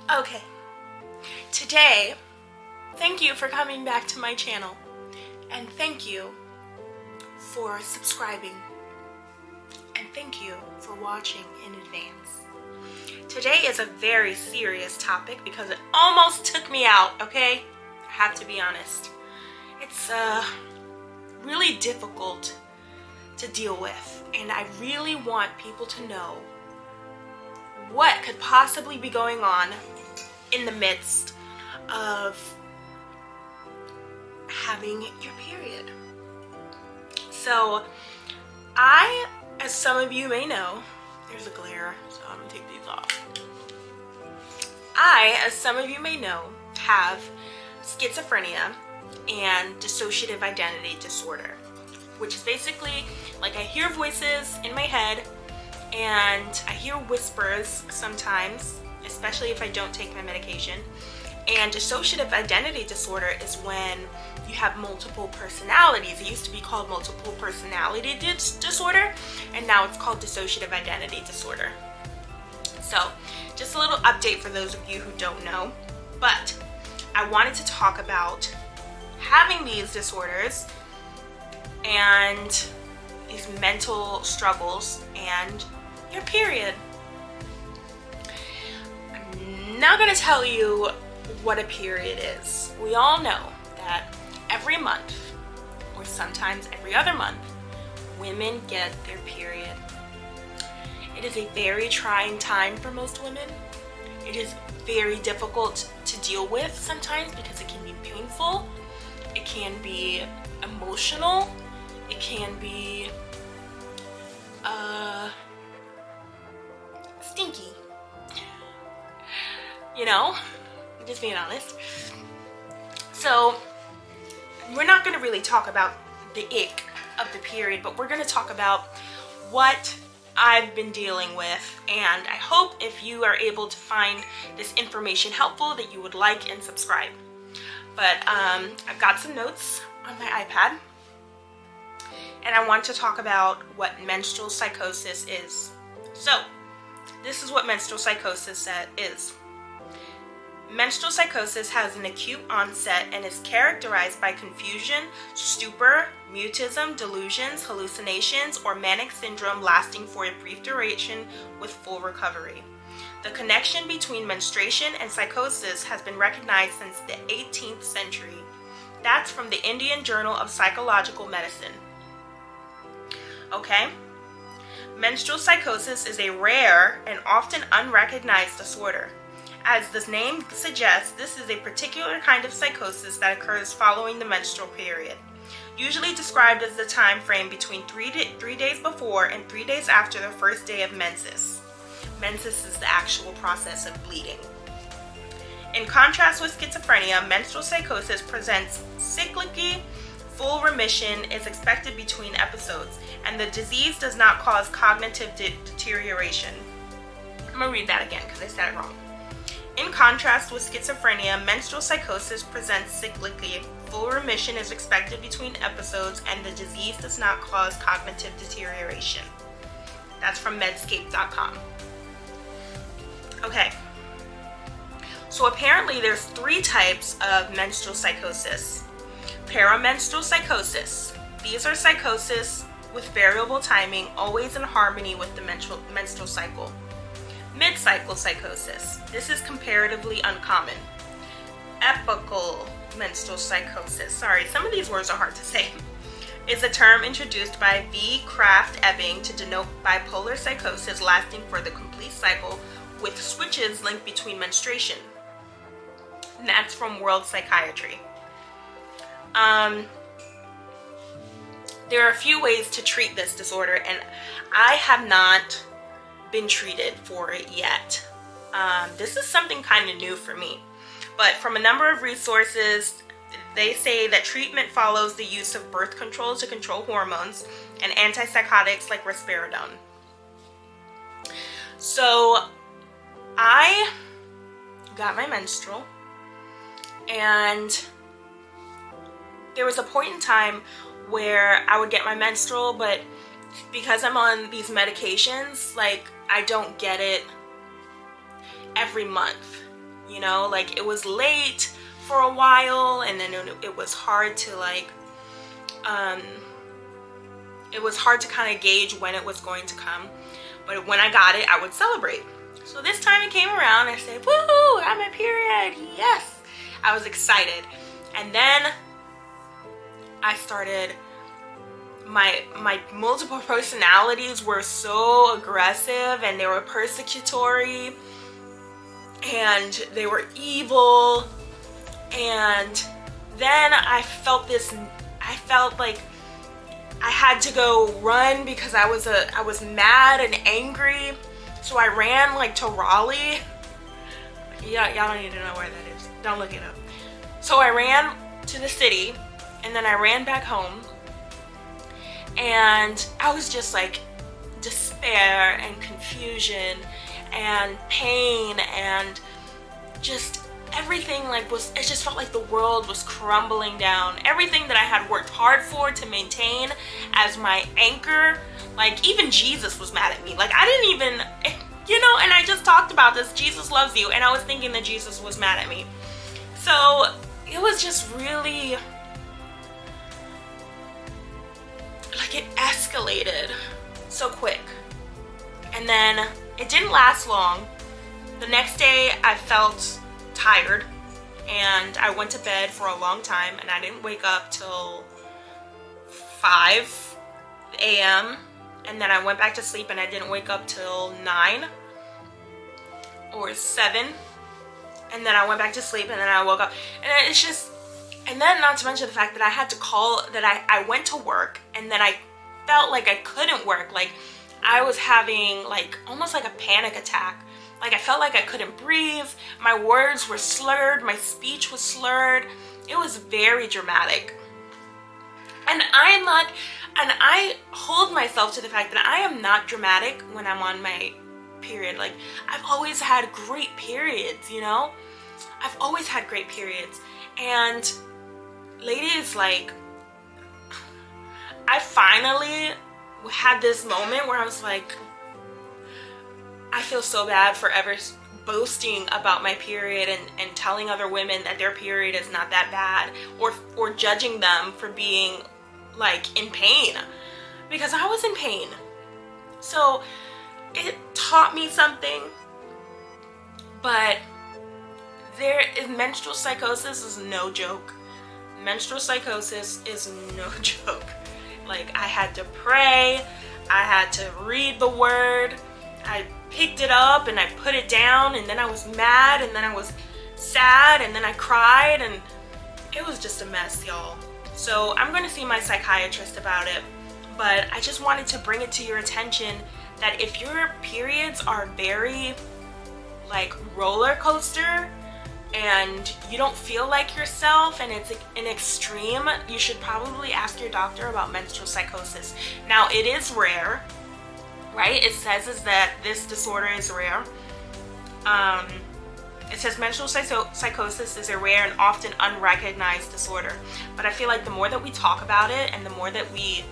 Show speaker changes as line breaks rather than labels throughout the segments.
Okay, today, thank you for coming back to my channel, and thank you for subscribing, and thank you for watching in advance. Today is a very serious topic because it almost took me out, okay? I have to be honest. It's really difficult to deal with, and I really want people to know what could possibly be going on in the midst of having your period. So as some of you may know, there's a glare, so I'm gonna take these off. As some of you may know, have schizophrenia and dissociative identity disorder, which is basically like I hear voices in my head and I hear whispers sometimes, especially if I don't take my medication. And dissociative identity disorder is when you have multiple personalities. It used to be called multiple personality disorder, and now it's called dissociative identity disorder. So, just a little update for those of you who don't know. But I wanted to talk about having these disorders and these mental struggles and your period. I'm not going to tell you what a period is. We all know that every month, or sometimes every other month, women get their period. It is a very trying time for most women. It is very difficult to deal with sometimes because it can be painful, it can be emotional, it can be stinky. You know, just being honest. So we're not going to really talk about the ick of the period, but we're going to talk about what I've been dealing with, and I hope if you are able to find this information helpful that you would like and subscribe. But I've got some notes on my iPad, and I want to talk about what menstrual psychosis is. So this is what menstrual psychosis is. Menstrual psychosis has an acute onset and is characterized by confusion, stupor, mutism, delusions, hallucinations, or manic syndrome lasting for a brief duration with full recovery. The connection between menstruation and psychosis has been recognized since the 18th century. That's from the Indian Journal of Psychological Medicine. Okay? Menstrual psychosis is a rare and often unrecognized disorder. As the name suggests, this is a particular kind of psychosis that occurs following the menstrual period, usually described as the time frame between 3 days before and 3 days after the first day of menses. Menses is the actual process of bleeding. In contrast with schizophrenia, menstrual psychosis presents cyclically. Full remission is expected between episodes, and the disease does not cause cognitive deterioration. I'm going to read that again because I said it wrong. In contrast with schizophrenia, menstrual psychosis presents cyclically. Full remission is expected between episodes, and the disease does not cause cognitive deterioration. That's from Medscape.com. Okay. So apparently there's 3 types of menstrual psychosis. Paramenstrual psychosis. These are psychosis with variable timing, always in harmony with the menstrual cycle. Mid-cycle psychosis. This is comparatively uncommon. Epical menstrual psychosis. Sorry, some of these words are hard to say. Is a term introduced by V. Kraft Ebing to denote bipolar psychosis lasting for the complete cycle with switches linked between menstruation. And that's from World Psychiatry. There are a few ways to treat this disorder, and I have not been treated for it yet. This is something kind of new for me, but from a number of resources, they say that treatment follows the use of birth control to control hormones and antipsychotics like risperidone. So I got my menstrual, and there was a point in time where I would get my menstrual, but because I'm on these medications, like, I don't get it every month. you know, like it was late for a while, and then it was hard to like it was hard to kind of gauge when it was going to come. But when I got it, I would celebrate. So this time it came around, I said, woohoo, I'm a period, yes. I was excited. And then I started, my multiple personalities were so aggressive, and they were persecutory, and they were evil. And then I felt like I had to go run because I was mad and angry. So I ran like to Raleigh. Y'all don't need to know where that is. Don't look it up. So I ran to the city, and then I ran back home, and I was just like despair and confusion and pain, and just everything like it just felt like the world was crumbling down. Everything that I had worked hard for to maintain as my anchor, like even Jesus was mad at me. Like I didn't even, you know, and I just talked about this, Jesus loves you, and I was thinking that Jesus was mad at me. So it was just really, like it escalated so quick. And then it didn't last long. The next day I felt tired, and I went to bed for a long time, and I didn't wake up till 5 a.m. and then I went back to sleep, and I didn't wake up till 9 or 7, and then I went back to sleep, and then I woke up, and it's just, and then not to mention the fact that I had to call, that I went to work, and then I felt like I couldn't work. Like I was having like almost like a panic attack. Like I felt like I couldn't breathe, my words were slurred, my speech was slurred. It was very dramatic. And I hold myself to the fact that I am not dramatic when I'm on my period. Like I've always had great periods, you know? I've always had great periods. And ladies, like I finally had this moment where I was like, I feel so bad for ever boasting about my period and telling other women that their period is not that bad, or judging them for being like in pain, because I was in pain. So it taught me something. But menstrual psychosis is no joke. Menstrual psychosis is no joke. Like I had to pray, I had to read the word, I picked it up and I put it down, and then I was mad, and then I was sad, and then I cried, and it was just a mess, y'all. So I'm going to see my psychiatrist about it, but I just wanted to bring it to your attention that if your periods are very like roller coaster and you don't feel like yourself and it's an extreme, you should probably ask your doctor about menstrual psychosis. Now it is rare, right? It says is that this disorder is rare. It says menstrual psychosis is a rare and often unrecognized disorder. But I feel like the more that we talk about it, and the more that we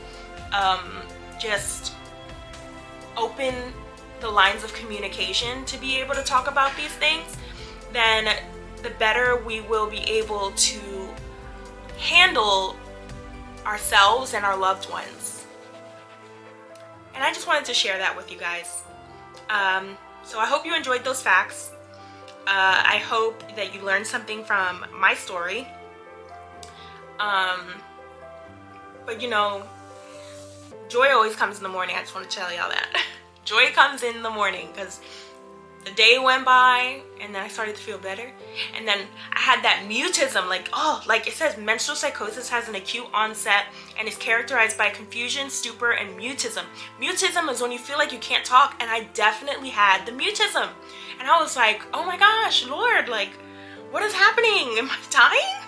just open the lines of communication to be able to talk about these things, then the better we will be able to handle ourselves and our loved ones. And I just wanted to share that with you guys. So I hope you enjoyed those facts. I hope that you learned something from my story. But you know, joy always comes in the morning. I just want to tell y'all that. Joy comes in the morning, because the day went by and then I started to feel better, and then I had that mutism, like it says menstrual psychosis has an acute onset and is characterized by confusion, stupor, and mutism. Mutism is when you feel like you can't talk, and I definitely had the mutism, and I was like, oh my gosh, Lord, like what is happening? Am I dying?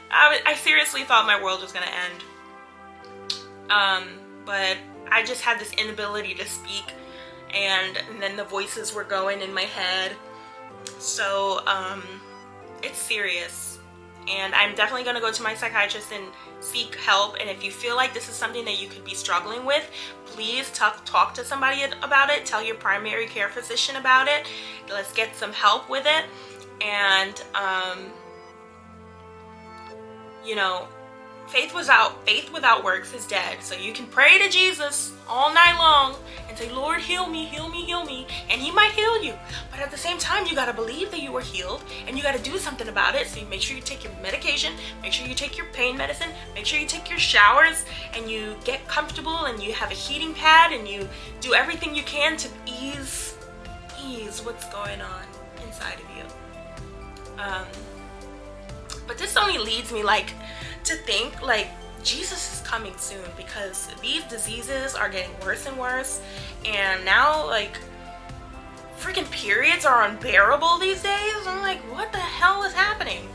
I seriously thought my world was gonna end. But I just had this inability to speak, and then the voices were going in my head. So it's serious, and I'm definitely going to go to my psychiatrist and seek help. And if you feel like this is something that you could be struggling with, please talk to somebody about it. Tell your primary care physician about it. Let's get some help with it. And you know, faith without works is dead. So you can pray to Jesus all night long and say, Lord, heal me, heal me, heal me, and he might heal you. But at the same time, you got to believe that you were healed, and you got to do something about it. So you make sure you take your medication, make sure you take your pain medicine, make sure you take your showers, and you get comfortable, and you have a heating pad, and you do everything you can to ease what's going on inside of you. But this only leads me to think Jesus is coming soon, because these diseases are getting worse and worse, and now freaking periods are unbearable these days. I'm like, what the hell is happening?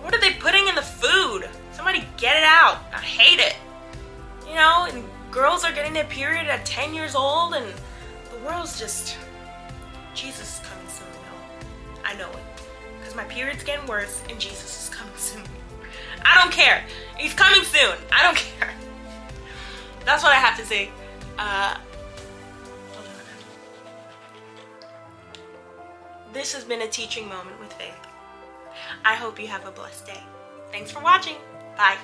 What are they putting in the food? Somebody get it out. I hate it. You know, and girls are getting their period at 10 years old, and the world's just, Jesus is coming soon, y'all. I know it, because my period's getting worse and Jesus is coming soon. I don't care. He's coming soon. I don't care. That's what I have to say. Hold on. This has been a teaching moment with Faith. I hope you have a blessed day. Thanks for watching. Bye.